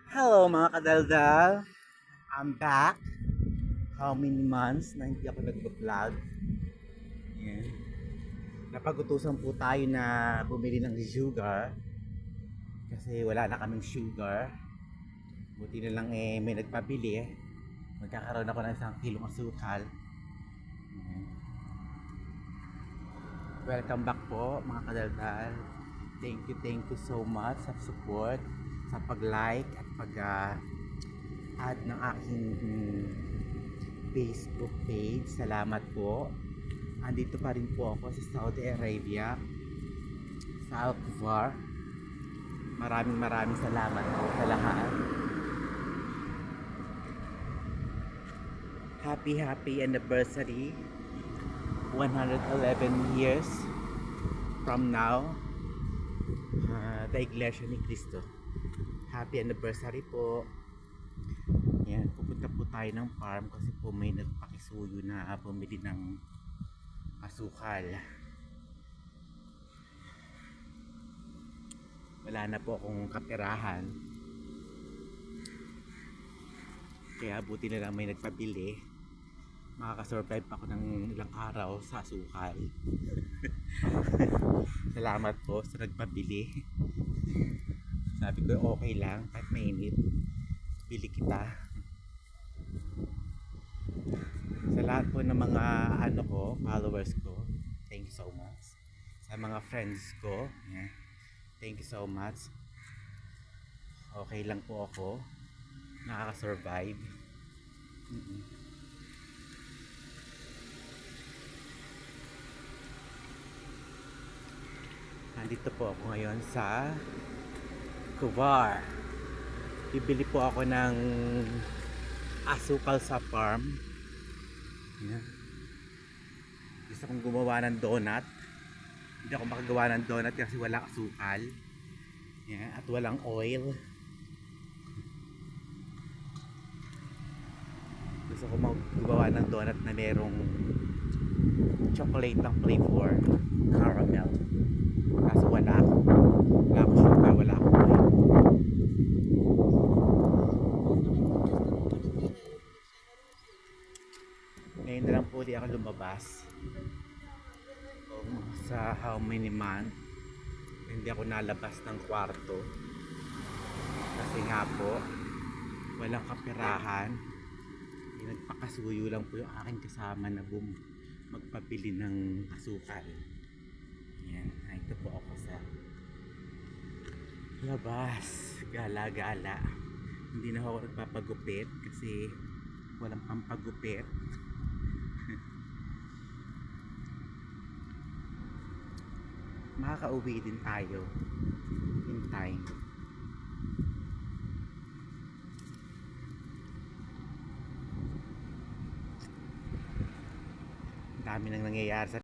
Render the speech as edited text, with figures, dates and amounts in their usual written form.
Hello mga kadaldal! I'm back. How many months na hindi ako nag-vlog? Yan. Napag-utusan po tayo na bumili ng sugar kasi wala na kaming sugar. Buti na lang may nagpabili. Magkakaroon ako ng 1 kilong asukal. Yan. Welcome back po mga kadaldal. Thank you so much sa support, sa pag-like at pag-add ng aking Facebook page. Salamat po. Andito pa rin po ako sa Saudi Arabia, sa Al-Kuwar. Maraming salamat po sa lahat. Happy anniversary, 111 years from now, the Iglesia ni Cristo. Happy anniversary po. Yan, pupunta po tayo ng farm kasi po may nagpakisuyo na bumili ng asukal. Wala na po akong kapirahan, kaya buti na lang may nagpabili. Makakasurvive pa ako ng ilang araw sa asukal. Salamat po sa nagpabili. Sabi ko okay lang kahit mainit, bili kita. Sa lahat po ng mga followers ko, thank you so much. Sa mga friends ko, yeah, thank you so much. Okay lang po ako, nakaka-survive. Nandito po ako ngayon sa Kuwar. Bibili po ako ng asukal sa farm. Yan. Gusto kong gumawa ng donut. Hindi ako makagawa ng donut kasi walang asukal. Yan. At walang oil. Gusto ko magawa ng donut na merong chocolate ng flavor, caramel. Kaso wala ako sugar, wala ako oil. Ngayon na lang po di ako lumabas sa how many months. Hindi ako nalabas ng kwarto kasi nga po walang kapirahan. Nagpakasuyo lang po yung aking kasama na magpabili ng asukal. Yan, ito po ako sa labas, gala-gala. Hindi na ako nagpapagupit kasi walang pampagupit. Makakauwi din tayo in time. Dami nang nangyayari sa